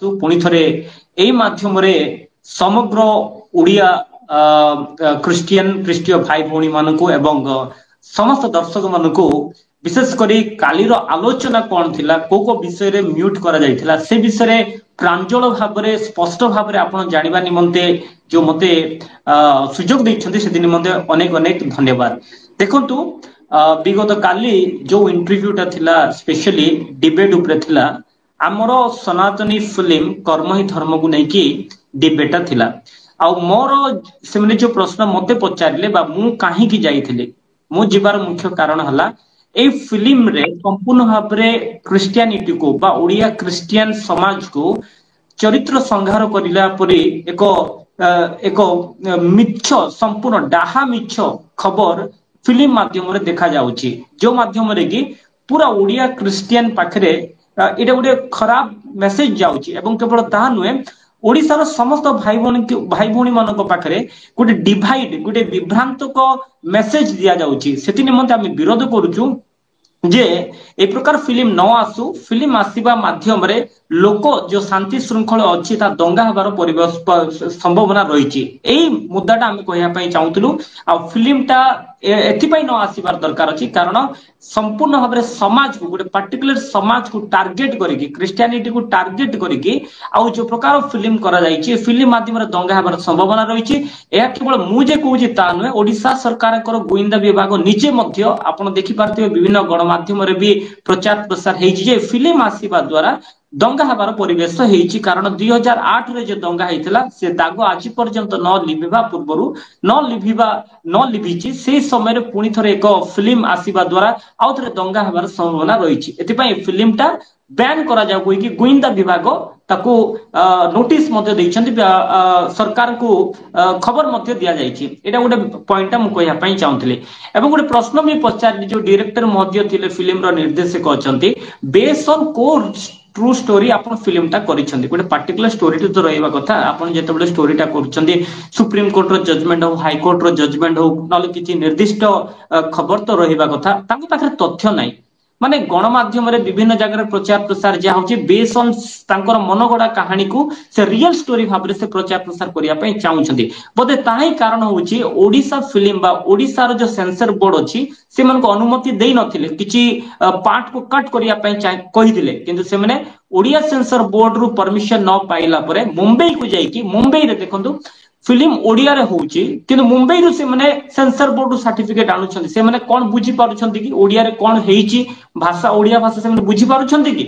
पुणी थरे एई माध्यमरे समग्र उड़िया क्रिस्टियन ख्रीष्टीय भाई भौणी मानकु एवं समस्त दर्शक मानकु विशेष करी कालीर आलोचना कौन थिला को विषय रे म्यूट करा जाइथिला से विषय रे प्रांजल भाबरे स्पष्ट भाबरे आपण जानिबा निमंते जो मते सुजोग दैछन्ती से दिन निमंते अनेक अनेक धन्यवाद। देखंतु विगत काली जो इंटरव्यूटा थिला स्पेशली डिबेट उपरे थिला आमर सनातनी फिल्म कर्म ही धर्म को नेकी डिबेटा थिला आ मोर से जो प्रश्न मते पचारिले बा मु काहे की जाइथिले मु जिबार मुख्य कारण हला ए फिल्म रे संपूर्ण भाव में क्रिस्टियानिटी को बा ओडिया क्रिस्टियन समाज को चरित्र संहार करिला परी एक मिछ संपूर्ण डाहा मिछ खबर फिल्म माध्यम रे देखा जाउची जो माध्यम रे कि पूरा ओडिया क्रिस्टियन पाखरे एटा गोटे खराब मेसेज जाउची एवं केवल ताहा नुहे ओडिशार समस्त भाई भौणी मानक पाखरे गोटे डिवाइड गोटे विभ्रांतक मेसेज दिया जाउची सेति निमंते आमे विरोध करूछु जे ए प्रकार फिल्म न आसु फिल्म आसीबा माध्यम रे लोक जो शांति श्रृंखला अछि ता दंगा हबार परिवेश संभावना रहिछि एई मुद्दाटा आमे कहिया पई चाहूतलु आ फिल्मटा एथिपई न आसीबार दरकार अछि कारण संपूर्ण भाव में समाज को गोटे पर्टिकुलर समाज को टार्गेट करिकि क्रिस्टियानिटी को टार्गेट करिकि आ जो प्रकार फिल्म करा जाइछि फिल्म माध्यम रे दंगा हबार संभावना रहिछि एहा केवल मु जे कहूछि ता नुहे ओडिशा सरकार कर गोइंदा विभाग निजे मध्य आपण देखि पारथिबे विभिन्न गणमाध्यम रे भी प्रचार प्रसार हेछि जे फिल्म आसीबा द्वारा दंगा हबार परिवेश हेछि कारण 2008 रे जे दंगा हेतिला से दाग आज पर्यंत न लिभिबा पूर्वरु न लिभिछि से समय रे पुनी थरे एक फिल्म आसीबा द्वारा आउ थरे दंगा हबार संभावना रहिछि एति पई फिल्मटा बैन करा जाउ कोइ कि गोइंदा विभाग ताको नोटिस मध्ये दैछन्ति सरकार को खबर मध्ये दिया जाइछि एटा गोटे पॉइंट मु कहिया पई चाहूतले एवं गोटे प्रश्न मी पचारली जो डायरेक्टर मध्ये थिले फिल्म रो निर्देशक अछन्ति बेस्ड ऑन को ट्रू स्टोरी आपण फिल्मटा करिसंती गोटे पर्टिकुलर स्टोरी तो रहइबा कथा आपण जेतेबेले स्टोरीटा करछन्ती सुप्रीम कोर्ट रो जजमेंट हो हाई कोर्ट रो जजमेंट हो नले किछि निर्दिष्ट खबर तो रहइबा कथा तांको पाखरे तथ्य नाही माने गणमाध्यम रे विभिन्न जगह प्रचार प्रसार जे होची बेस ऑन तांकर मनगडा कहानी को से रियल स्टोरी भाबरे से प्रचार प्रसार करिया पई चाहउछन्ती बोधे ताही कारण होची ओडिसा फिल्म बा ओडिसा रो जो सेंसर बोर्ड अछि से मन को अनुमति देई नथिले किछि पार्ट को कट करिया पई कहि दिले किंतु से माने ओडिया सेंसर बोर्ड रु परमिशन न पाइला परे मुंबई को जाई कि मुंबई रे देखंतु फिल्म ओडिया रे होची किंतु मुंबई रु से माने सेंसर बोर्ड सर्टिफिकेट आनुछन्ती से माने कोन बुझी पारुछन्ती कि ओडिया रे कोन हेची भाषा ओडिया भाषा से माने बुझी पारुछन्ती कि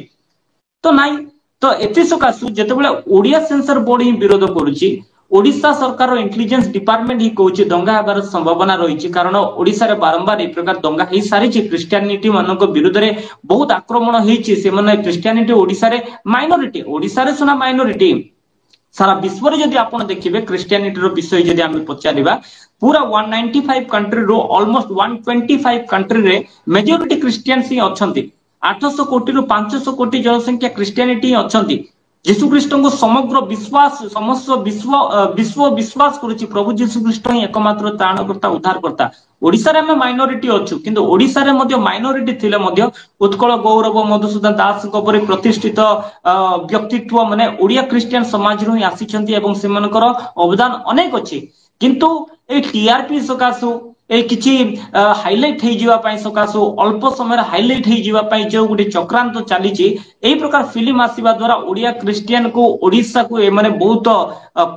तो नाही तो एति सकासु जेतेबेले ओडिया सेंसर बोर्ड ही विरोध करूची ओडिशा सरकार इंटेलिजेंस डिपार्टमेंट ही कहूची दंगा हबार संभावना रही कारण ओडिशा रे बारंबार ए प्रकार दंगा हे सारी क्रिस्टियानिटी मानक विरुद्ध रे बहुत आक्रमण हेची से माने क्रिस्टियानिटी ओडिशा रे माइनॉरिटी ओडिशा रे सुना माइनॉरिटी सारा विश्व रे जदि आपण देखिबे क्रिस्टियानिटी रो विषय जदि हम पचारिबा पूरा 195 कंट्री रो ऑलमोस्ट 125 कंट्री रे मेजॉरिटी क्रिस्टियंस ही अछंती 800 कोटी रो 500 कोटी जनसंख्या क्रिस्टियानिटी अछंती यीशु ख्रीष्ट को समग्र विश्वास समस्त विश्व विश्वास करुछि प्रभु यीशु ख्रीष्ट ही एकमात्र त्राणकर्ता उद्धारकर्ता ओडिसा रे हम माइनॉरिटी अछु किंतु ओडिसा रे मध्ये माइनॉरिटी थिले मध्ये उत्कल गौरव मधुसूदन दास को परि प्रतिष्ठित व्यक्तित्व माने ओडिया क्रिस्टियन समाज रो ही आसीचंती एवं सेमानकर अवदान अनेक अछि किंतु ए टीआरपी सकासु ए किछि हाइलाइट हे जीवा पई सकासु अल्प समय रे हाइलाइट हे जीवा पई जो गुटे चक्रांत चाली छि एई प्रकार फिल्म आसीबा द्वारा ओडिया क्रिस्टियन को ओडिसा को ए माने बहुत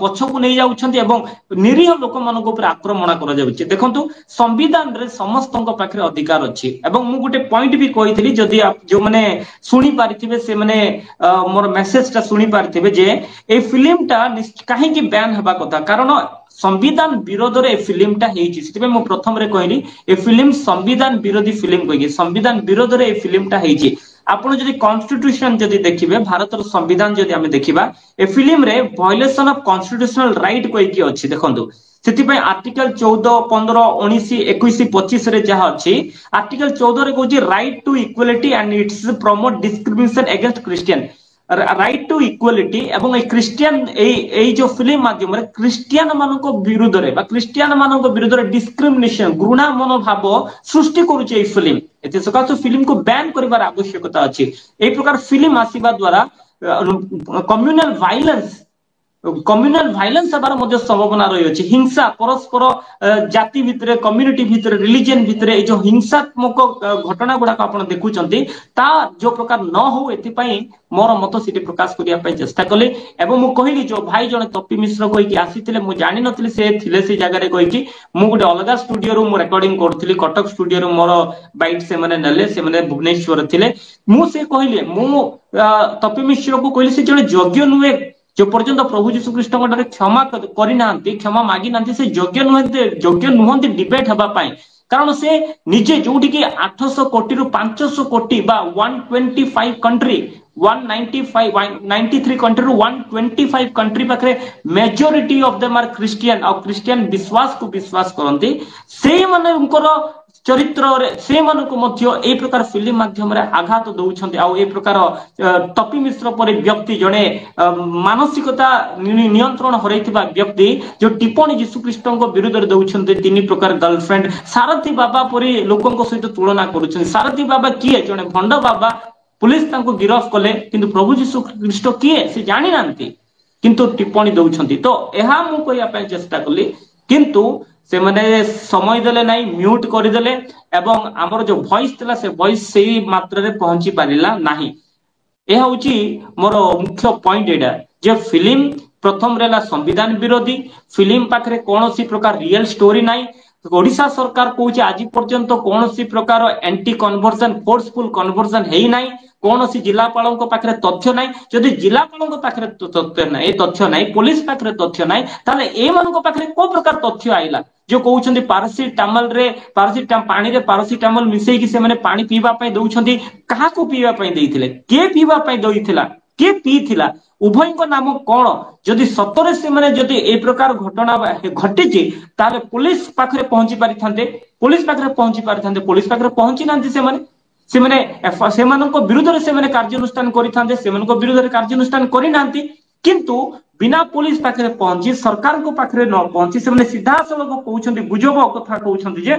पछ को नै जाउछन्ती एवं निरीह लोक मानको ऊपर आक्रमण करा जाउछि देखंतु संविधान रे समस्तक पाखरे अधिकार अछि एवं मु गुटे पॉइंट भी कहितली जदि आप जो माने सुनी पारिथिबे से माने मोर मेसेज ता सुनी पारिथिबे जे ए फिल्म ता काहे कि बैन हबा कथा कारण संविधान विरोध रे फिल्म टा हेछि सिते मु प्रथम रे कहली ए फिल्म संविधान विरोधी फिल्म कहि संविधान विरोध रे ए फिल्म टा हेछि आपण जदि कॉन्स्टिट्यूशन जदि देखिबे भारत रो संविधान जदि हमें देखिबा ए फिल्म रे वायलेशन ऑफ कॉन्स्टिट्यूशनल राइट कहि कि अछि देखंतु सेति पय आर्टिकल 14 15 19 21 25 रे जहा अछि आर्टिकल 14 रे कहछि right to equality and it's promote discrimination against Christian right to equality एवं क्रिस्टियन ए जो फिल्म माध्यम रे क्रिस्टियन मानको विरुद्ध रे बा क्रिस्टियन मानको विरुद्ध रे डिस्क्रिमिनेशन घृणा मनोभाव सृष्टि करूचे ए फिल्म एते सकासु फिल्म को बैन करिवार आवश्यकता अछि ए प्रकार फिल्म आसीबा द्वारा कम्युनाल भाइलेंस हबार मध्य संभावना रही अछि हिंसा परस्पर जाति भितरे कम्युनिटी भितरे रिलीजन भितरे जो हिंसात्मक घटना गुडा आपण देखुचंती ता जो प्रकार न हो एथि पई मोर मत सिटी प्रकाश करिया पई चेष्टा कले एवं मु कहिली जो भाई जने तपी मिश्र कहि कि आसीतिले मु जानि नथिले से थिले से जगह रे कहि कि मु गुटे अलगा स्टूडियो रो मु रेकॉर्डिंग करथिली कटक स्टूडियो रो मोर बाइट से माने नले से माने भुवनेश्वर थिले मु से कहिले मु तपी मिश्र को कहिले से जने योग्य नुहे जो पर्यंत प्रभु जीशु कृष्ण क्षमा करना क्षमा मागी ना से योग्य नुहति डिबेट हवा कारण से निजे जोटी की 800 कोटी रु 500 कोटी बा 125 कंट्री 193 कंट्री रु 125 कंट्री पाखरे majority of them are Christian और क्रिश्चियन विश्वास को विश्वास करंती से माने चरित्र से ए प्रकार फिल्म माध्यम आघात दौरान आउ ए प्रकार तपी मिश्र पर व्यक्ति जड़े मानसिकता नियंत्रण हर व्यक्ति जो टिप्पणी जीशुख्रीष्ट विरुद्ध में दौरान 3 प्रकार गर्लफ्रेंड सारथी बाबा पर लोकों सहित तुलना कर सारथी बाबा किए जड़े भंड बाबा पुलिस गिरफ कले किंतु प्रभु जीशुख्रीष्ट किए से जानी ना किंतु टिप्पणी दौरान तो यह मुझे चेष्टा कली किंतु से माने समय देले नहीं म्यूट करदेले एवं आमर जो वॉइस थिला से वॉइस सही मात्रा रे पहुंची पारिला नाही यह होची मोर मुख्य पॉइंट एडा जे फिल्म प्रथम रेला संविधान विरोधी फिल्म पाखरे कोनोसी प्रकार रियल स्टोरी नाही ओडिशा सरकार कहूँ आज पर्यंत कौन प्रकार एंटी कन्वर्जन फोर्सफुल कन्वर्जन है ना कौन जिलापाल पाखे तथ्य ना जदि जिलापाल पाखे तथ्य ना पुलिस पाखे तथ्य ना ताले ए मानक पाखे को प्रकार तथ्य आइला जो कहते पारासिटामल रे पानी रे पारासिटामल मिसेकी से माने पानी पीवा पई दउछंती कहा को पीवा पई देइथिले के पीवा पई दइथिला के पीथिला उभय नाम कौन जदि सतरे से माने जदि ए प्रकार घटना घटिची ताले पुलिस पाखरे पहुंची पारि थांते पुलिस पाखरे पहुंची पारि थांते पुलिस पाखरे पहुंची नांती से माने विरुद्ध रे से माने कार्यानुष्ठान करि थांते से माने विरुद्ध रे कार्यानुष्ठान करि नांती किंतु बिना पुलिस पाखरे पहुंची सरकार को पाखरे न पहुंची से माने सीधा सलग कहउछंती गुजब कथा कहउछंती जे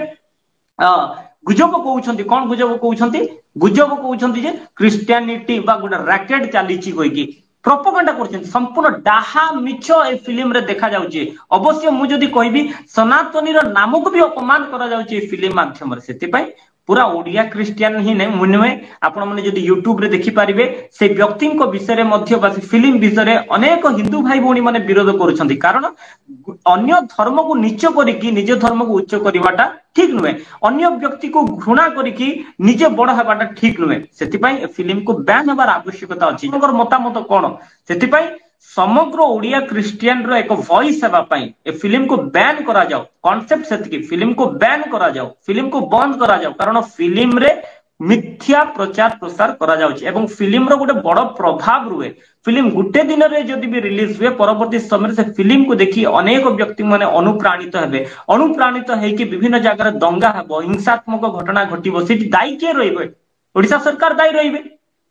गुजब कहउछंती कोन गुजब कहउछंती जे क्रिश्चियनिटी बा गुडा रैकेट चालीची कहि प्रोपोगंडा करछन संपूर्ण डाहा मिछ ए फिल्म रे देखा जाउची अवश्य मु जदी कहबी सनातनी रो नाम को भी अपमान करा जाउची ए फिल्म माध्यम रे सेति पई पूरा ओडिया क्रिश्चियन ही नहीं मुनमे आपण माने जदी यूट्यूब रे देखि पारिबे से व्यक्ति को विषय रे मध्य बा फिल्म विषय रे अनेक हिंदू भाई भौणी माने विरोध करूछंती कारण अन्य धर्म को नीच करिकि निज धर्म को उच्च करिवाटा ठीक नुहे अन्य व्यक्ति को घृणा करिकि निजे बड़ हेबाटा ठीक नुहे सेति पई फिल्म को बैन हेबार आवश्यकता अछि मतामत कोन सेति पई समग्र ओडिया क्रिश्चियन रो एक वॉइस हेबा पई ए फिल्म को बैन करा जाओ कांसेप्ट सेति फिल्म को बैन करा जाओ फिल्म को बंद करा जाओ कारण फिल्म रे मिथ्या प्रचार प्रसार करा जाउछि एवं फिल्म रो गोटे बड़ प्रभाव रुए फिल्म गुटे दिन रे जदि भी रिलीज हुए परवर्ती समय से फिल्म को देखि अनेक व्यक्ति माने अनुप्राणित हेकि विभिन्न जगह दंगा हेबो हिंसात्मक घटना घटिबो सेठी दायी के रहिबे ओडिशा सरकार दायी रहिबे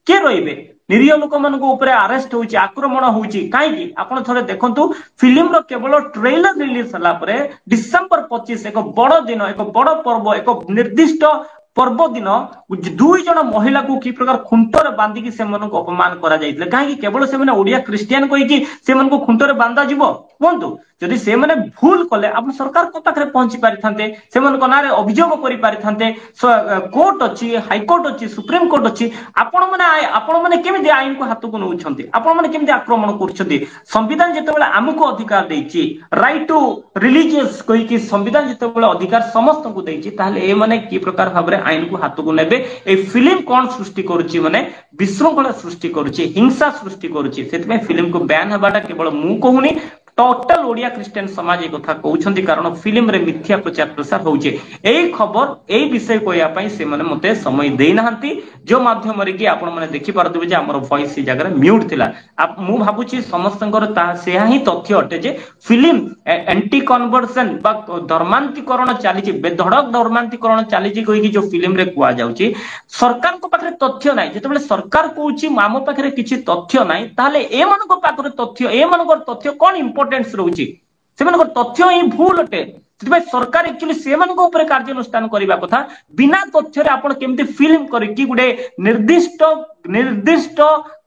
के रहिबे निरीह लोक मान ऊपर अरेस्ट होची आक्रमण होची काई आपण थोड़े देखंतु फिल्म रो केवल ट्रेलर रिलीज हला परे डिसेंबर 25 एक बड़ दिन एक बड़ पर्व एक निर्दिष्ट पर्व दिन 2 जन महिला को कि प्रकार खुंटर बांधिकी से अपमान करा जाइतले काहे केवल से माने ओडिया क्रिश्चियन कहि कि से मन को खुंटर बांधा जीवो कोंतु जदि से माने भूल कले आप सरकार को पाखरे पहुंची पारि थांते से मन को नारे अभियोग करि पारि थांते कोर्ट अछि हाई कोर्ट अछि सुप्रीम कोर्ट अछि आपण माने केमिदि आईन को हाथ को नउछंती आपण माने केमिदि आक्रमण करछंती संविधान जेतेबेले हमको अधिकार देछि राइट टू रिलीजियस कहि कि संविधान जेतेबेले अधिकार समस्त को देछि ताले ए माने की प्रकार भाबरे आईन को हाथ को नेबे ए फिल्म कोन सृष्टि करूछि माने विशृंखला सृष्टि करूछि हिंसा सृष्टि करूछि सेतमे फिल्म को बैन हबाटा केवल मु कहूनी टोटल ओडिया क्रिश्चियन समाज एक कथा कहउछंती कारण फिल्म रे मिथ्या प्रचार प्रसार होउछे एई खबर एई विषय कहया पई से माने मते समय देई नाहंती जो माध्यम रे कि आपण माने देखि पारदबे जे हमर वॉइस जगह रे म्यूट थिला मु भाबुची समस्तंकर ता सेहा ही तथ्य अटे जे फिल्म एंटी कन्वर्जन बा धर्मांतरीकरण चालीची बेधड़क धर्मांतरीकरण चालीची कहि कि जो फिल्म रे कुआ जाउची सरकार को पाखरे तथ्य नाही जेतेबेले सरकार कहउची मामो पाखरे किछि तथ्य नाही ताले ए मानको पाखरे तथ्य ए मानकर तथ्य कोन इम्पोर्टेंस रहउची से मानकर तथ्य ही भूल अटे सरकार एक्चुअली से कार्यानुष्ठान करने कथा बिना तथ्य आपण केमती फिल्म करके गोटे निर्दिष्ट निर्दिष्ट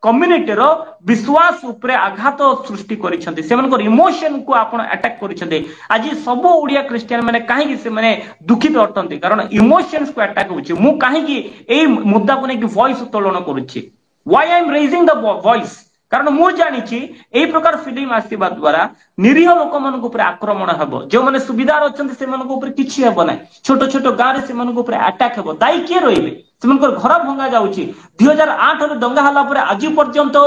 कम्युनिटी रो विश्वास उपरे आघात सृष्टि करिसेंती सेमनकर इमोशन को आपण अटैक करिसेंती आज सब ओडिया क्रिश्चियन माने काहे से माने दुखित अटंती कारण इमोशंस को अटैक होची मु काहे ए मुद्दा को ने वॉइस उत्तोलन करूची why I am raising the voice कारण मु जानी ए प्रकार फिल्म आसवा द्वारा निरीह लोक मान आक्रमण हम जो मैंने सुविधार अच्छा किसी हे ना छोट छोट गाँव से अटैक हे दायी किए रही से घर भंगा जाऊँगी 2008 दंगा हला आज पर्यंत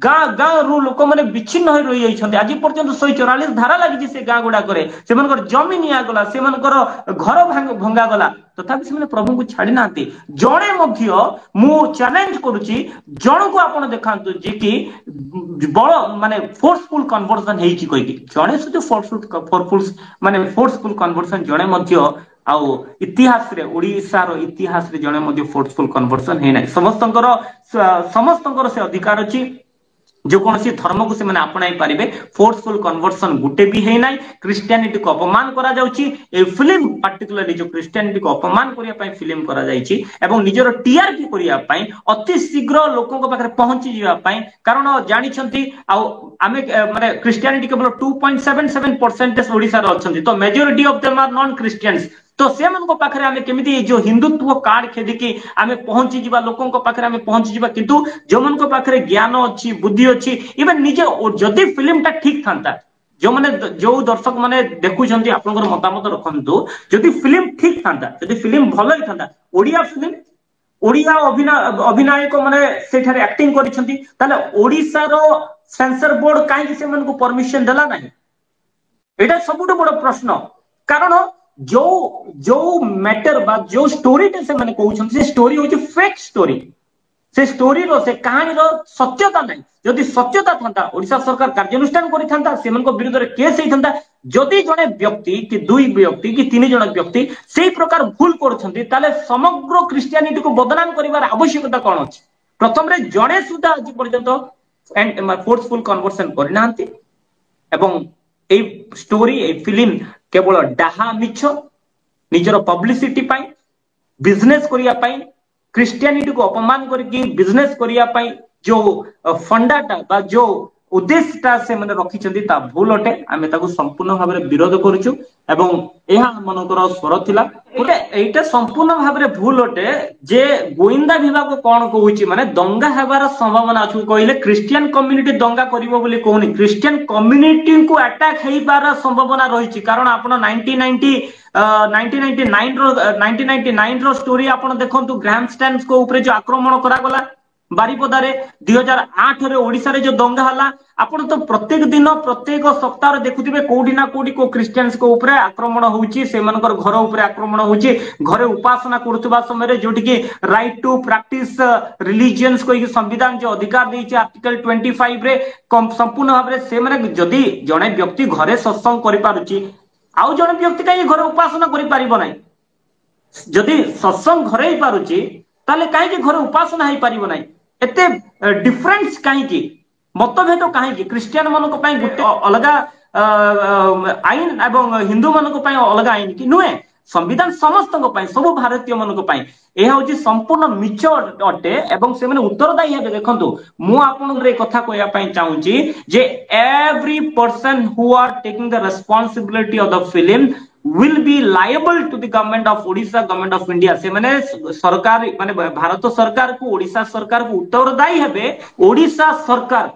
गाँ गाँ रु लोक मैंने विच्छिन्न हो रही आज पर्यंत 144 धारा लगी से गाँ गुड़ाक से जमी निगला से घर भंगा गला तथापि से प्रभु को छाड़ी ना जड़े मु चैलेंज करुच्ची जन को आप देखा कि बड़ माने फोर्सफुल कन्वर्सन जड़े से फोर्सफुल माने फोर्सफुल कन्वर्सन जड़े आउ इतिहास रे ओडिशा रो इतिहास रे जने मध्ये फोर्सफुल कन्वर्सन हे नै समस्तंकर से अधिकार अछि जो कौन सी धर्म को से माने अपनाई पारिबे फोर्सफुल कन्वर्सन गुटे भी है ना क्रिश्चियनिटी को अपमान करा जाउची ए फिल्म पार्टिकुलरली जो क्रिश्चियनिटी को अपमान करिया पई फिल्म करा जाइची एवं निजर टीआरपी करिया पई अति शीघ्र लोकन को पाखरे पहुंची जिवा पई कारण जानि छंती आ आमे माने क्रिश्चियनिटी केवल 2.77% ओडिसा रो अछंती तो majority of them are non Christians तो से मन को पाखरे आमे केमिति जो हिंदुत्व कार्ड खेदिकी आमे पहुंची जिबा लोकन को पाखरे आमे पहुंची जिबा किंतु जो मन को पाखरे ज्ञान अछि बुद्धि अछि इवन निजे जदि फिल्म ता ठीक थांता जो माने जो दर्शक माने देखु छंती आपनकर मतामत रखंतु जदि फिल्म ठीक थांता जदि फिल्म भलो ही थांता ओडिया फिल्म ओडिया अभिनायक माने सेठारे एक्टिंग करि छंती ताले ओडिसा रो सेंसर बोर्ड काहे से मन को परमिशन देला नाही एटा सबुठ बड़ प्रश्न कारण जो जो मैटर बा जो स्टोरी से मैंने कहउछन से स्टोरी होची फेक स्टोरी से स्टोरी रो से कहानी रो सत्यता नहीं जदि सत्यता थांता ओडिशा सरकार कार्यानुष्ठान करि थांता सेमन को विरुद्ध रे केस हे थांता जदि जने व्यक्ति कि दुई व्यक्ति कि तीन जन व्यक्ति सेही प्रकार भूल करछंती ताले समग्र क्रिश्चियनिटी को बदनाम करिवार आवश्यकता कोन अछि प्रथम रे जने सुधा आज पर्यंत एंड फोर्सफुल कन्वर्सन करनांती एवं ए स्टोरी ए फिल्म केवल डाहा मिछ निजर पब्लिसिटी पाई बिजनेस करिया पाई क्रिश्चियनिटी को अपमान करके बिजनेस करिया पाई जो फंडाटा बा जो उद्देश्यटा से माने रखिचंती ता भूल अटे आमे ताको संपूर्ण भाव में विरोध करूछु एवं एहा मनकर स्वर थिला ओटे एटा संपूर्ण भाव में भूल अटे जे गोविंदा विभाग कोन कहूची माने दंगा हेबार संभावना अछि कहिले क्रिश्चियन कम्युनिटी दंगा करिवो बोली कहूनी क्रिश्चियन कम्युनिटी को अटैक हेबार संभावना रहिछि कारण आपण 1999 रो स्टोरी आपण देखंतु ग्रैमस्टैंड को ऊपर जो आक्रमण करा गला बारिपदारे 2008 रे ओडिसा रे जो दंगा हला आपण तो प्रत्येक दिन प्रत्येक सप्ताह रे देखुथिबे कोडी ना कोडी को क्रिश्चियंस को ऊपर आक्रमण होउची से मानकर घर ऊपर आक्रमण होउची घरे उपासना करथुबा समय रे जोटी के राइट टू प्रैक्टिस रिलीजियंस को संविधान जो अधिकार देइची आर्टिकल 25 रे संपूर्ण भाव रे से माने जदी जणे व्यक्ति घरे सत्संग करि पारुची आउ जणे व्यक्ति काई घर उपासना करि पारिबो नै जदी सत्संग घरे ही पारुची ताले काहे के घर उपासना ही पारिबो नै एते डिफरेंस काहे मतभेद काहे क्रिश्चियन मन को पई गुटे अलगा आईन एवं हिंदू मन को पई अलगा आईन कि नुए संविधान समस्त को पई सब भारतीय मन को पई एहा होची संपूर्ण मिछ अटे एवं से माने उत्तरदायी हेबे देखंतु मु आपन रे कथा कहया पई चाहूची जे every person who are taking the responsibility of the film will be liable to the government of Odisha, government of India से माने सरकार माने भारत सरकार को ओडिशा सरकार को उत्तरदायी हेबे ओडिशा सरकार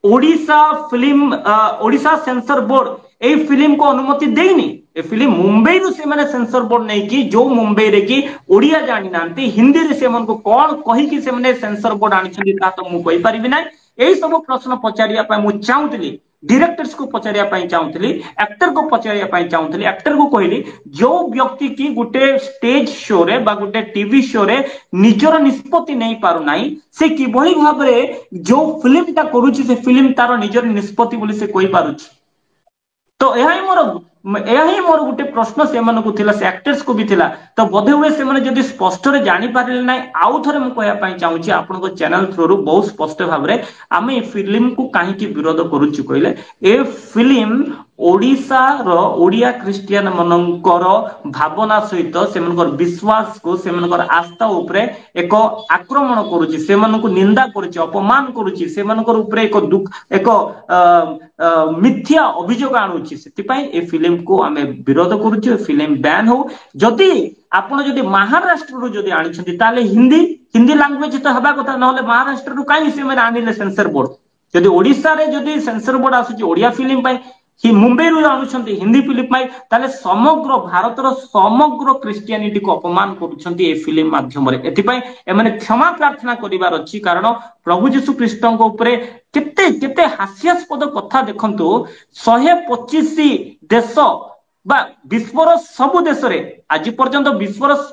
Odisha film Odisha censor board ए फिल्म को अनुमति देइनी ए फिल्म मुंबई रु से माने सेंसर बोर्ड नै कि जो मुंबई रे कि ओडिया जानि नांती हिंदी रे से मन को कोन कहि कि से माने सेंसर बोर्ड आनि छथि ता तो मु कहि परिबि नै एई सब प्रश्न पचारिया पय मु चाहूतली डायरेक्टर्स को पचारिया पई चाहूतली एक्टर को पचारिया पई चाहूतली एक्टर को कहली जो व्यक्ति की गुटे स्टेज शो रे बा गुटे टीवी शो रे निजर निष्पत्ति नहीं पारु नाही से किभली भाव रे जो फिल्म ता करूची से फिल्म तार निजर निष्पत्ति बोली से कोइ पारुची तो यह ही मोर गोटे प्रश्न से मन को थिला से एक्टर्स को भी थिला तो बोधे हुए से माने जदी स्पष्ट रे जानि पारिले नै आउ थरे मु कहया पई चाहू छी आपन को चैनल थ्रू रु बहुत स्पष्ट भाव रे आमे फिल्म को काहे की विरोध करूची कहले ए फिल्म ओडिशार ओडिया क्रिस्टियन मनकर भावना सहित सेमनकर विश्वास को सेमनकर आस्था उपरे एक आक्रमण करुची से निंदा करुची अपमान करुची से उपरे एक दुख एक मिथ्या अभियोग आणुची सेतिपाई ए फिल्म को आमे विरोध करुची फिल्म बैन हो जदि आपण जदि महाराष्ट्र रु जदि आनिछंती ताले हिंदी हिंदी लैंग्वेज तो हबा कथा नहले महाराष्ट्र रु काई से माने आनिले सेंसर बोर्ड जदि ओडिसा रे जदि सेंसर बोर्ड आसुची ओडिया फिल्म पाई हि मुंबई रु आणुछंती हिंदी फिल्म पाई ताले समग्र भारतर समग्र क्रिश्चियनिटी को अपमान करूछंती ए फिल्म माध्यम रे एथिपाई एमाने क्षमा प्रार्थना करिवार अछि कारण प्रभु यीशु ख्रीष्टଙ୍କ उपरे केते केते हास्यास्पद कथा देखंतु 125 देश बा विश्वर सबु देश रे आज पर्यंत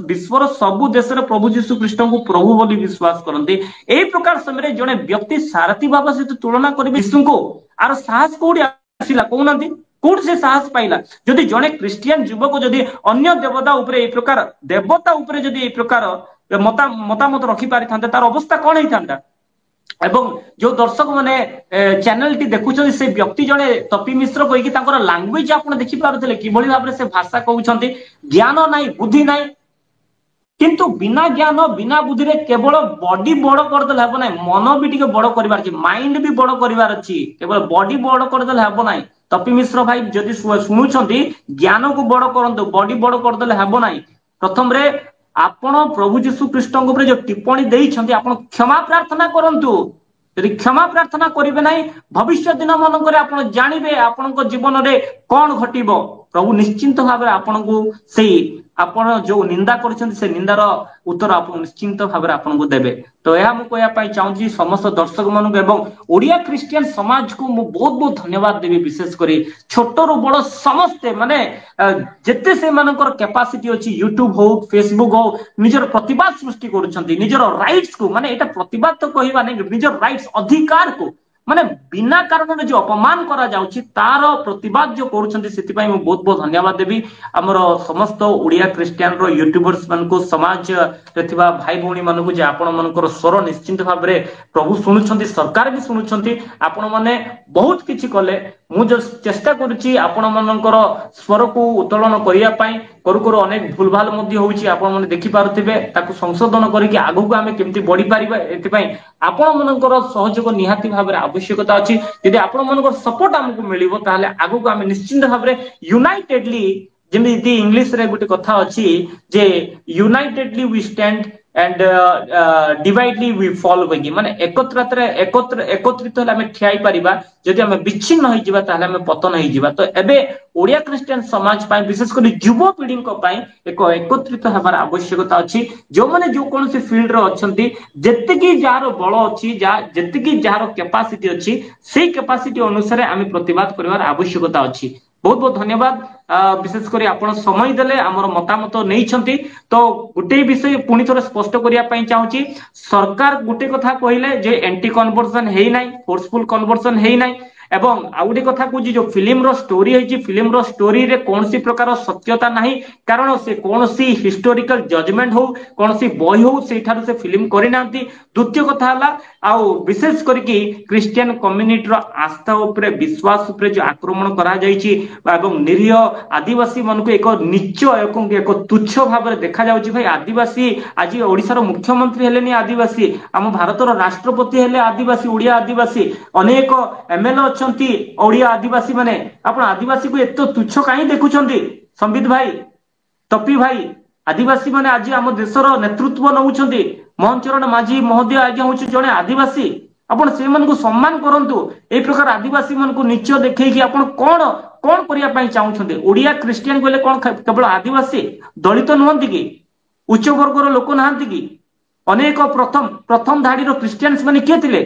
विश्वर सबु देश रे प्रभु यीशु ख्रीष्टଙ୍କୁ प्रभु बोली विश्वास करंती एई प्रकार समय जने व्यक्ति सारथी बाबा सहित तुलना करिवे यीशु को आर साहस कोडी आसिला कोउनांती कोड से साहस पाइला जदि जने क्रिश्चियन युवक जदि अन्य देवता उपरे ए प्रकार देवता उपरे जदि ए प्रकार मतामत रखि पारि थांते तार अवस्था कोन हेई थांता एवं जो दर्शक माने चैनल टी देखुछन से व्यक्ति जने तपी मिश्र कहि कि ताकर लैंग्वेज आपण देखि पारुथले कि बळी भाबरे से भाषा कहउछंती ज्ञान नाही बुद्धि नाही किंतु बिना ज्ञान बिना बुद्धि रे केवल बॉडी बड़ कर देले हबो नाही मन भी टिके बड़ करिवार अछि माइंड भी बड़ करिवार अछि केवल बॉडी बड़ कर देले हबो नाही तपी मिश्र भाई जदि सुनुछंती ज्ञान को बड़ करंतु बॉडी बड़ कर देले हबो नाही प्रथम रे आपण प्रभु यीशु ख्रीष्टଙ୍କ ଉପରେ जो टिप्पणी देइछंती आपण क्षमा प्रार्थना करंतु यदि क्षमा प्रार्थना करिवे नाही भविष्य दिन मनकर आपण जानिबे आपणक जीवन रे कोन घटिबो प्रभु निश्चिंत भाबरे आपणको सेही आपण जो निंदा करछंती से निंदार उत्तर आपण निश्चिंत भाबरे आपणको देबे तो एहा मु कहया पई चाहूची समस्त दर्शक मानक एवं ओडिया क्रिश्चियन समाज को मु बहुत बहुत धन्यवाद देबी विशेष करी छोट रु बड़ समस्त माने जेते से मानकर कैपेसिटी अछि यूट्यूब हो फेसबुक हो निजर प्रतिभा सृष्टि करूछंती निजर राइट्स को माने एटा प्रतिभा तो कहबा नै निजर राइट्स अधिकार को माने बिना कारण जो अपमान करा जाउछि तार प्रतिवाद जो करूछंती सेति पई मैं बहुत बहुत धन्यवाद देबी हमर समस्त ओडिया क्रिश्चियन रो यूट्यूबर्स मन को समाज रे थिबा भाई भौणी मन को जे आपण मनकर स्वर निश्चिंत भाबरे प्रभु सुनुछंती सरकार भी सुनुछंती आपण माने बहुत किछि कले मु जो चेष्टा करूछि आपण मनकर स्वर को उत्तोलन करिया पई करू करू अनेक भूलभाल मध्ये होउछि आपण माने देखि पारुथिबे ताकू संशोधन करिके आगु को हमें केमति बढ़ी पारिबा एति पई आपण मनकर सहयोग निहाती भाबरे आवश्यकता अछि यदि आपण मनकर सपोर्ट हमकु मिलिबो ताले आगु को हमें निश्चिंत भाबरे यूनाइटेडली जेमिति इंग्लिश रे गुटे कथा अछि जे unitedly we stand and dividedly we fall होगी माने एकत्रित हले हमें ठियाई परिबा जदि हमें विच्छिन्न होई जिबा ताले हमें पतन होई जिबा तो एबे ओडिया क्रिश्चियन समाज पाई विशेष कर युवा पीढ़ी को पाई एक एकत्रित हबार आवश्यकता अछि जो माने जो कोनसे फील्ड रे अछंती जेतिकी जार बळ अछि जेतिकी जार कैपेसिटी अछि सेही कैपेसिटी अनुसार हमें प्रतिवाद करिवार आवश्यकता अछि बहुत बहुत धन्यवाद विशेष करी आपण समय देले हमर मतामत नै छंती तो गुटे विषय पुनी थोर स्पष्ट करिया पई चाहूची सरकार गुटे कथा कहिले जे एंटी कन्वर्जन हेई नै फोर्सफुल कन्वर्जन हेई नै एवं आउडी कथा को जो फिल्म रो स्टोरी है फिल्म रो स्टोरी रे कोनसी प्रकार सत्यता नहीं कारण से कोनसी हिस्टोरिकल जजमेंट हो कोनसी बॉय हो से ठार से फिल्म करि नांती द्वितीय कथा हला आ विशेष करके क्रिश्चियन कम्युनिटी रो आस्था ऊपर विश्वास ऊपर जो आक्रमण करा जाईची एवं निरीह आदिवासी मन को एक नीच एक तुच्छ भाव में देखा जाउची भाई आदिवासी आज ओडिसा रो मुख्यमंत्री हेलेनी आदिवासी हम भारत रो राष्ट्रपति हेले आदिवासी ओडिया आदिवासी अनेक एमएलए ओडिया आदिवासी माने आपण आदिवासी को एतो तुच्छ काई देखुछंती संबित भाई तपी भाई आदिवासी माने आज हम देशर नेतृत्व नउछंती मोहन चरण माझी महोदय आज्ञा होछि जने आदिवासी आपण से मन को सम्मान करंतु ए प्रकार आदिवासी मन को नीच देखै कि आपण कोन कोन करिया पई चाहुछंती ओडिया क्रिश्चियन कोले कोन केवल आदिवासी दलित नहंती कि उच्च वर्गर लोक नहंती कि अनेक प्रथम धाडी रो क्रिश्चियंस माने के थिले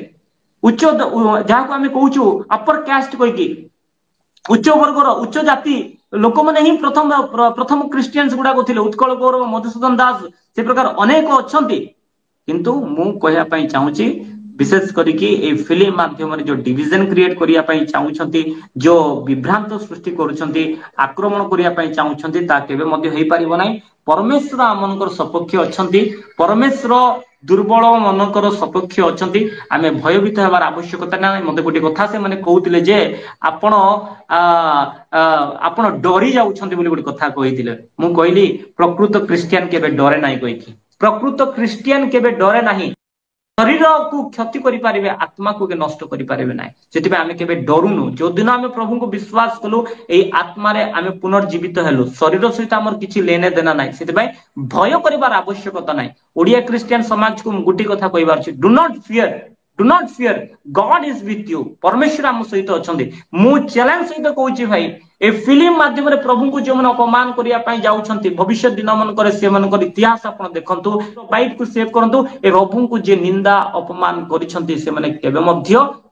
उच्च जहाँ को आम कहूँ अपर कास्ट कहीकि उच्च वर्गर उच्च जाति लोक मैंने ही प्रथम क्रिश्चियंस गुड़ाक थे उत्कल गौरव मधुसूदन दास से प्रकार अनेक अच्छा किंतु मु कहवाई चाहूँगी विशेष करके फिल्म माध्यम जो डिविजन क्रिएट करने चाहूँगी जो विभ्रांत सृष्टि करुँच आक्रमण करने चाहूँगी ता केबे मध्य हो पारिबो नाही परमेश्वर आमनकर सपक्ष अच्छा परमेश्वर दुर्बल मनकर सपक्ष अच्छा आम भयभीत हमार आवश्यकता ना मत गोटे कथा से मैंने कहते जे आपण आपण डरी जाउछन्ति बोली गोटे कथा कहिथिले मु कहली प्रकृत क्रिश्चियन केबे डरे नाही कहिथि प्रकृत क्रिश्चियन केबे डरे नाही शरीर को क्षति करि पारिबे आत्मा को नष्ट करि पारिबे नाही सेति आमे केबे डरुनु जो दिन आमे प्रभु को विश्वास कलु एई आत्मा रे आमे पुनर्जीवित हेलु शरीर सहित हमर किछि लेने देना नाही सेति भय करिवार आवश्यकता नाही ओडिया क्रिश्चियन समाज को गुटी कथा कहिबार छी do not fear God is with you परमेश्वर आम सहित अच्छा मु चैलेंज सहित कहूँ भाई ए फिल्म माध्यम प्रभु को जो मैंने अपमान करने जाऊँच भविष्य दिन मनकर से इतिहास आप देखु बाइट को सेव करूँ ए प्रभु को जे निंदा अपमान कर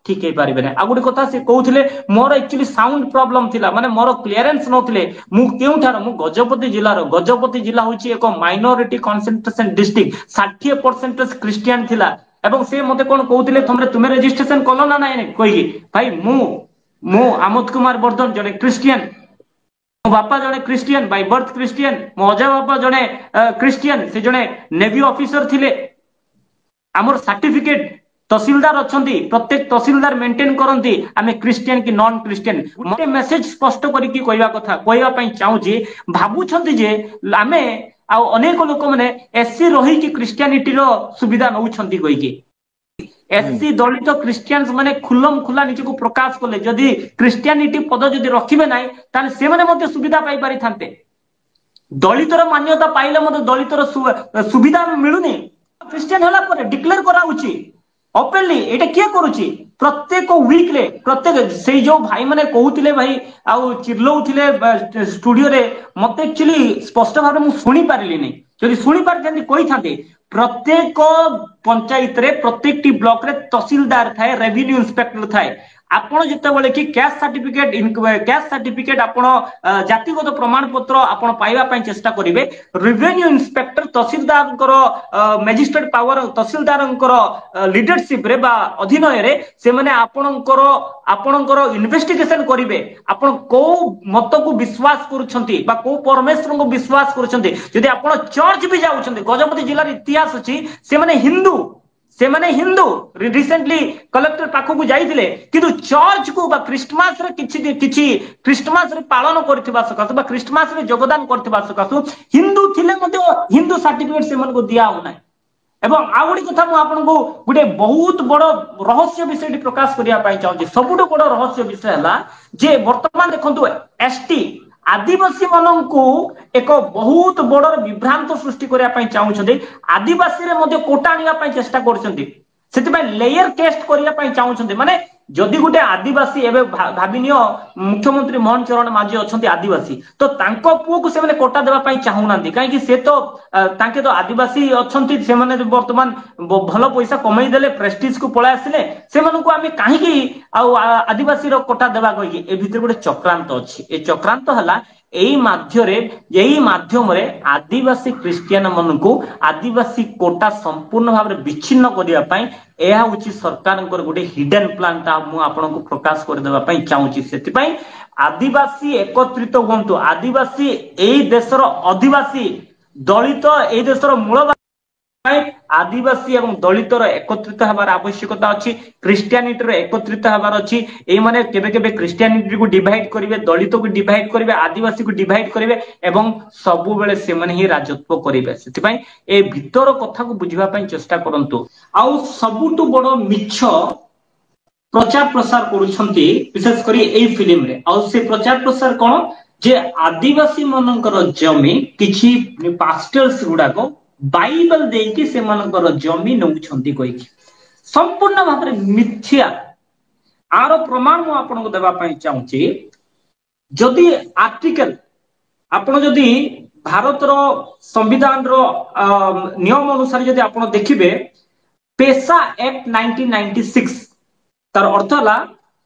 ठीक है पारे ना आ गोटे कथा से कहते मोर एक्चुअली साउंड प्रॉब्लम थिला माने मोर क्लियरेंस नथिले मु केउठार मु गजपति जिला होची एक माइनॉरिटी कंसंट्रेशन डिस्ट्रिक्ट 60% क्रिश्चियन थिला एवं से मते कोन कहउतिले तुमे रजिस्ट्रेशन कलो ना नाही कहि भाई मु आमोद कुमार वर्धन जने क्रिश्चियन मो बापा जने क्रिश्चियन बाय बर्थ क्रिश्चियन मो अजा बापा जने क्रिश्चियन से जने नेवी ऑफिसर थिले हमर सर्टिफिकेट तहसीलदार अछंती प्रत्येक तहसीलदार मेंटेन करंती आमे क्रिश्चियन की नॉन क्रिश्चियन मोटे मेसेज स्पष्ट करिकि कहवा कथा कहवा पई चाहूजी भाबुछंती जे आमे आ अनेक लोक माने एससी रही कि क्रिश्चियनिटी रो सुविधा नउछंती कहि कि एससी दलित क्रिश्चियंस माने खुल्लम खुला निज को प्रकाश कले जदि क्रिश्चियनिटी पद जदि रखिबे नाही ताले से माने मते सुविधा पाई पारि थांते दलितर मान्यता पाइले मते दलितर सुविधा मिलुनी क्रिश्चियन होला पर डिक्लेयर कराउची ओपनली एटा किया करूची प्रत्येक वीक रे प्रत्येक से जो भाई माने कहउतिले भाई आउ चिल्लौथिले स्टूडियो रे मते एक्चुअली स्पष्ट भाबे मु सुनी पारिली नै जदि सुनी पारथांती कहि थांते प्रत्येक पंचायत रे प्रत्येक टी ब्लॉक रे तहसीलदार थाए रेवेन्यू इंस्पेक्टर थाए आपण जते बेले कि कैश सर्टिफिकेट आपण जातिगत प्रमाण पत्र आपण पाइबा पई चेष्टा करिवे रेवेन्यू इंस्पेक्टर तहसीलदार मजिस्ट्रेट पावर तहसीलदार लीडरशिप रे बा अधीन रे से माने आपणकर इन्वेस्टिगेशन करिवे आपण को मत को विश्वास करूछंती बा को परमेश्वर को विश्वास करूछंती जदि आपण चर्च भी जाउछंती गजपति जिल्ला रे इतिहास अछि से माने हिंदू रिसेंटली कलेक्टर पाखो को जाइथिले किंतु चर्च को बा क्रिसमस रे किछि क्रिसमस रे पालन करथिबा सकासु बा क्रिसमस रे योगदान करथिबा सकासु हिंदू थिले मध्ये हिंदू सर्टिफिकेट से मन को दिया हो नै एवं आ गोडी कथा मु आपन को गुटे बहुत बड़ रहस्य विषय प्रकाश करिया पाई चाहू सबुठ बड़ रहस्य विषय हला जे वर्तमान देखंतु एसटी आदिवासी माननकु एक बहुत बड़ विभ्रांत सृष्टि करिया पई चाहउछथि आदिवासी रे मध्ये कोटा आनिया पई चेष्टा करछथि सेति पई लेयर टेस्ट करिया पई चाहउछथि माने जदि गुटे आदिवासी एबे भाबिनियो मुख्यमंत्री मोहन चरण माझी अछंती आदिवासी तो तांको पुओ को से माने कोटा देबा पई चाहुनांती काहे कि से तो तांके तो आदिवासी अछंती से माने वर्तमान भलो पैसा कमाई देले प्रेस्टीज को पळा आसिले से माने को आमे काहे कि आदिवासी रो कोटा देबा कहि ए भितर गुटे चक्रांत अछि ए चक्रांत हला एई माध्यम रे आदिवासी क्रिश्चियन मन को आदिवासी कोटा संपूर्ण भाव में विच्छिन्न करिया पई एहा उची सरकार गोटे हिडन प्लान ता मु आपन को प्रकाश कर देबा पई चाहूची सेति पई आदिवासी एकत्रित होंतु आदिवासी एई देशर आदिवासी दलित एई देशर मूल आदिवासी एवं दलितर एकत्रित हबार आवश्यकता अछि क्रिश्चियनिटी रे एकत्रित हबार अछि एई माने केबे केबे क्रिश्चियनिटी को डिवाइड करिवे दलित को डिवाइड करिवे आदिवासी को डिवाइड करिवे एवं सब बेले से माने ही राजत्व करिवे सेति पई ए भीतर कथा को बुझिबा पई चेष्टा करंतु आउ सबुटु बड़ मिछ प्रचार प्रसार करूछंती विशेष करी एई फिल्म रे आउ से प्रचार प्रसार कोन जे आदिवासी मनकर जमी किछि पास्टर्स गुडा को बाइबल देकी से मनकर जमी नउछंती कहि संपूर्ण भाव में मिथ्या आरो प्रमाण मु आपन को देबा पई चाहूची जदि आर्टिकल आपन जदि भारत रो संविधान रो नियम अनुसार जदि आपन देखिबे पेशा एक्ट 1996 तार अर्थ हला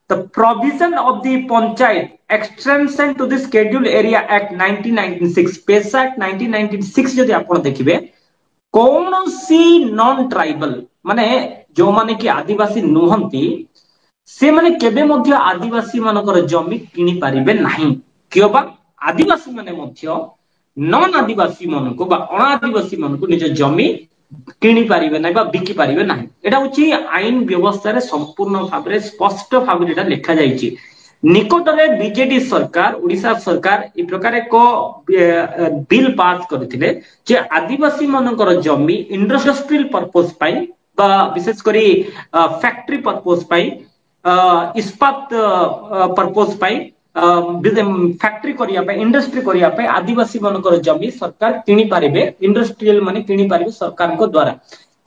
the provision of the panchayat extension to the schedule area act 1996 PESA act 1996 जदि आपन देखिबे कौन सी नॉन ट्राइबल माने जो माने कि आदिवासी नुहंती से माने केबे मध्य आदिवासी मानकर जमी किनि पारिबे नाही कियोबा आदिवासी माने मध्य नॉन आदिवासी मानको बा अनादिवासी मानको निज जमी किणी पारिबे नै बा बिकी पारिबे नै एटा होची आईन व्यवस्था रे संपूर्ण भाव रे स्पष्ट भाव रे एटा लिखा जाईची निकटरे बीजेडी सरकार उड़ीसा सरकार ए प्रकार एक बिल पास करथिले जे आदिवासी मानकर जमी इंडस्ट्रियल पर्पस पाई बा विशेष करी फैक्ट्री पर्पस पाई इस्पात पर्पस पाई फैक्ट्री करिया पे इंडस्ट्री करिया पे आदिवासी मानकर जमी सरकार किणी पारिबे इंडस्ट्रियल माने किणी पारिबे सरकार को द्वारा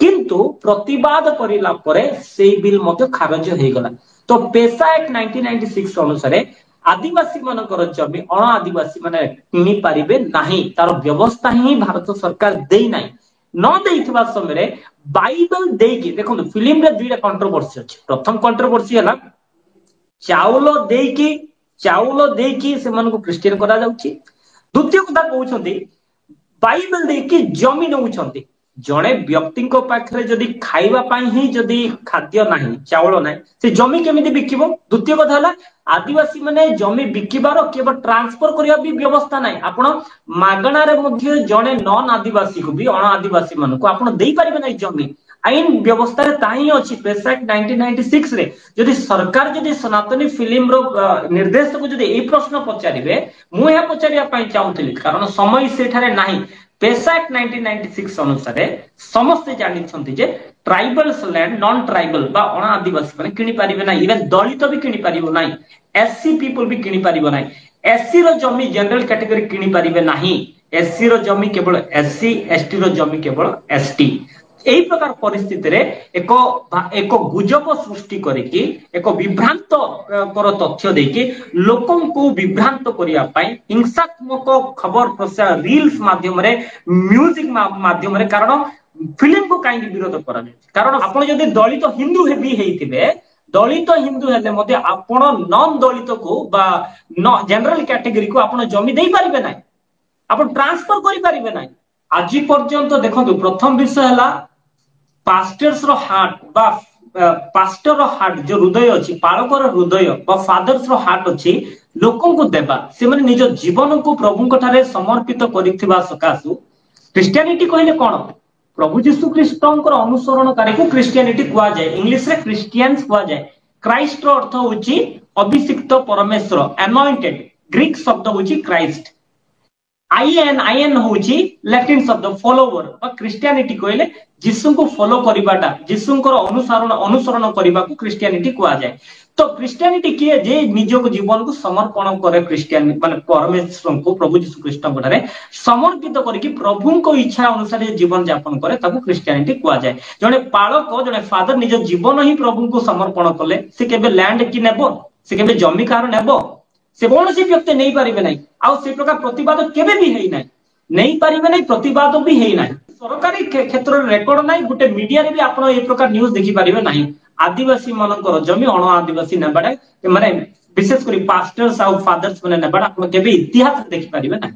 किंतु प्रतिवाद करिला परे सेई बिल मते खारज हे गला तो पेशा एक्ट 1996 अनुसार आदिवासी मानकर जमी अण आदिवासी माने किणी पारिबे नाही तार व्यवस्था ही भारत सरकार देई नाही न देइथबा समय रे बाइबल देकी देखो फिल्म रे दुईटा कंट्रोवर्सी अछि प्रथम कंट्रोवर्सी हला चाउल देकी से मन को क्रिश्चियन करा जाउची द्वितीय कथा कहउछंती बाइबल देकी जमी नउछंती जड़े व्यक्ति पाखे जदि खाइबा पाई ही जदि खाद्य नाही चाउल नाही से जमी केमिति बिकिबो द्वितीय कथा हला आदिवासी माने जमी बिकिबार केवल ट्रांसफर करिया भी व्यवस्था नाही आपण मागणा रे मध्ये जड़े नॉन आदिवासी को भी अण आदिवासी मन को आपण देई परिबे नाही जमी आईन व्यवस्था रे ताही अछि पेशा एक्ट 1996 रे जदि सरकार जदि सनातनी फिल्म रो निर्देशक जदि ए प्रश्न पचारिबे मु या पचारिया पाई चाहूतली कारण समय सेठारे नाही पेशा एक्ट 1996 अनुसार समस्त जानी जे ट्राइबल्स लैंड नॉन ट्राइबल बा अण आदिवासी माने किणी पारिबे नाही इवन दलित भी किणी पारिबो नाही एससी पीपल भी किणी पारिबो नाही एससी रो जमी जनरल कैटेगरी किणी पारिबे नाही एससी रो जमी केवल एससी एसटी रो जमी केवल एसटी एही प्रकार परिस्थिति रे एक गुजब सृष्टि करिकि एक विभ्रांत कर तथ्य देकी लोकन को विभ्रांत करिया पाई हिंसात्मक खबर प्रसार रील्स माध्यम रे म्यूजिक माध्यम रे कारण फिल्म को काई विरोध करा कारण आपण जदि दलित हिंदू भी हेइतिबे दलित हिंदू हेले मध्ये आपण नॉन दलित को बा जनरल कैटेगरी को आपण जमी देई परिबे नाही आपण ट्रांसफर करि परिबे नाही आज पर्यंत देखंतु प्रथम विषय हला पास्टर्स रो हार्ट बा पास्टर रो हार्ट जो हृदय अछि पालकर हृदय बा फादर्स रो हार्ट अछि लोकन को देबा से माने निज जीवन को प्रभु को ठारे समर्पित करिथिबा सकासु क्रिश्चियनिटी कहले कोन प्रभु यीशु ख्रीष्टंकर अनुसरणकारी को क्रिश्चियनिटी कुआ जाय इंग्लिश रे क्रिश्चियंस कुआ जाय क्राइस्ट रो अर्थ होछि अभिषिक्त परमेश्वर अनॉइंटेड ग्रीक शब्द होछि क्राइस्ट आईएन होची लैटिन शब्द फॉलोवर बा क्रिश्चियनिटी कहले यीशु को फॉलो करिबाटा यीशुंकर अनुसरण करिबा को क्रिश्चियनिटी कुआ जाय तो क्रिश्चियनिटी किए जे निज को जीवन को समर्पण करे क्रिश्चियन माने परमेश्वर को प्रभु यीशु ख्रीष्ट को समर्पित करके प्रभु को इच्छा अनुसार जीवन यापन करे ताको क्रिश्चियनिटी कुआ जाय जने पालक जने फादर निज जीवन ही प्रभु को समर्पण कले से केबे लैंड कि नेबो से केबे जमी कार नेबो से कौन सी व्यक्ति नहीं पारिबे नहीं आउ से प्रकार प्रतिवाद केबे भी हेई नहीं पारिबे नहीं प्रतिवाद भी हेई नहीं सरकारी क्षेत्र रे रेकॉर्ड नहीं गुटे मीडिया रे भी आपण ए प्रकार न्यूज़ देखि पारिबे नहीं आदिवासी मानकर जमी अण आदिवासी नेबाडा माने विशेष करी पास्टर्स आउ फादर्स माने नेबाडा आपण केबे इतिहास देखि पारिबे नहीं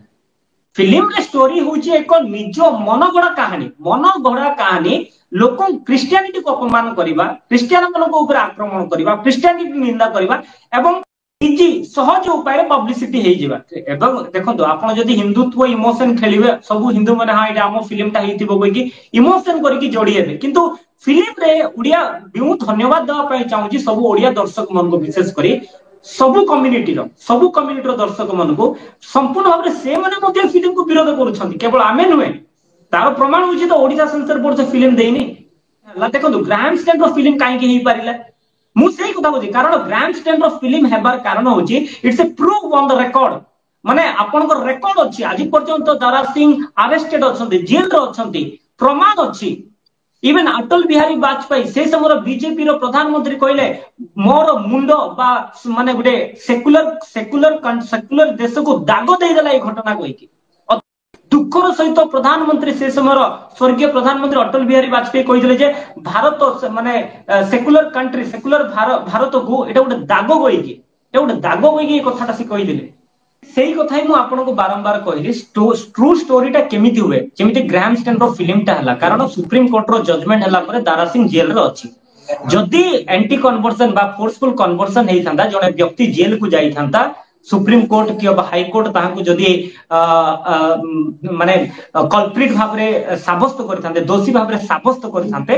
फिल्म रे स्टोरी होची एक निज मनगढ़ा कहानी लोक क्रिश्चियनिटी को अपमान करिबा क्रिश्चियन मन को ऊपर आक्रमण करिबा क्रिश्चियनिटी निंदा करिबा एवं इजी सहज उपाय पब्लिसिटी हे जिबा एवं देखंतु आपण जदी हिंदुत्व इमोशन खेलिबे सब हिंदू माने हा एटा हम फिल्म टा हेतिबो कोइ कि इमोशन करिकि जोड़ी हेबे किंतु फिल्म रे उडिया बिउ धन्यवाद दवा पय चाहूची सब ओडिया दर्शक मन को विशेष करी सब कम्युनिटी रो दर्शक मन को संपूर्ण भाबरे से माने मध्ये फिल्म को विरोध करूछंती केवल आमे नुहे तार प्रमाण होची तो ओडिसा सेंसर बोर्ड से फिल्म देइनी ला देखंतु ग्रांड स्टैंड रो फिल्म काहे कि हेई पारिला मु सेही कथा कहूची कारण ग्रांड स्टैंड रो फिल्म हेबार कारण होची it's a proof on the record माने आपन को रिकॉर्ड अछि आज पर्यंत दारा सिंह अरेस्टेड अछंती जेल रो अछंती प्रमाण अछि इवन अटल बिहारी वाजपेयी से समय बीजेपी रो प्रधानमंत्री कहले मोर मुंड बा माने गुटे सेकुलर देश को दाग दे देला ए घटना कोइ कि दुखर सहित प्रधानमंत्री से समय स्वर्गीय प्रधानमंत्री अटल बिहारी वाजपेयी कही जे भारत माने सेकुलर कंट्री सेकुलर भारत को एटा गोटे दाग गोई कथा से कही सेही कथा ही आपको बारंबार कहली ट्रू स्टोरीटा केमिति हुए जेमिति ग्राहम स्टैंड रो फिल्मटा हला कारण सुप्रीम कोर्ट रो जजमेंट हला परे दारा सिंह जेल रो अछि जदी एंटी कन्वर्सन बा फोर्सफुल कन्वर्सन हेई थांदा जने व्यक्ति जेल को जाई थांदा सुप्रीम कोर्ट कि हाई कोर्ट ताहां जदि माने कल्प्रिट भाव में साब्यस्त करते दोषी भाव में साब्यस्त करते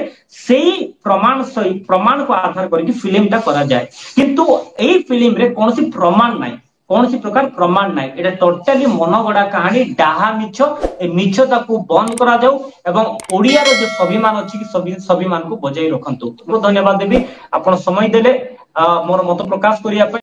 प्रमाण को आधार करके फिल्म टा करा जाए किंतु एई फिल्म रे कौन सी प्रमाण नहीं कौन सी प्रकार प्रमाण नहीं एटा टोटली मनगड़ा कहानी डाहा मिछ ए मिछ ताकू बंद करा जाऊ एवं ओडिया रो जो स्वाभिमान अछि कि स्वाभिमान को बजाई रखंतु। धन्यवाद देवी आपण समय देले मोर मत प्रकाश करिया।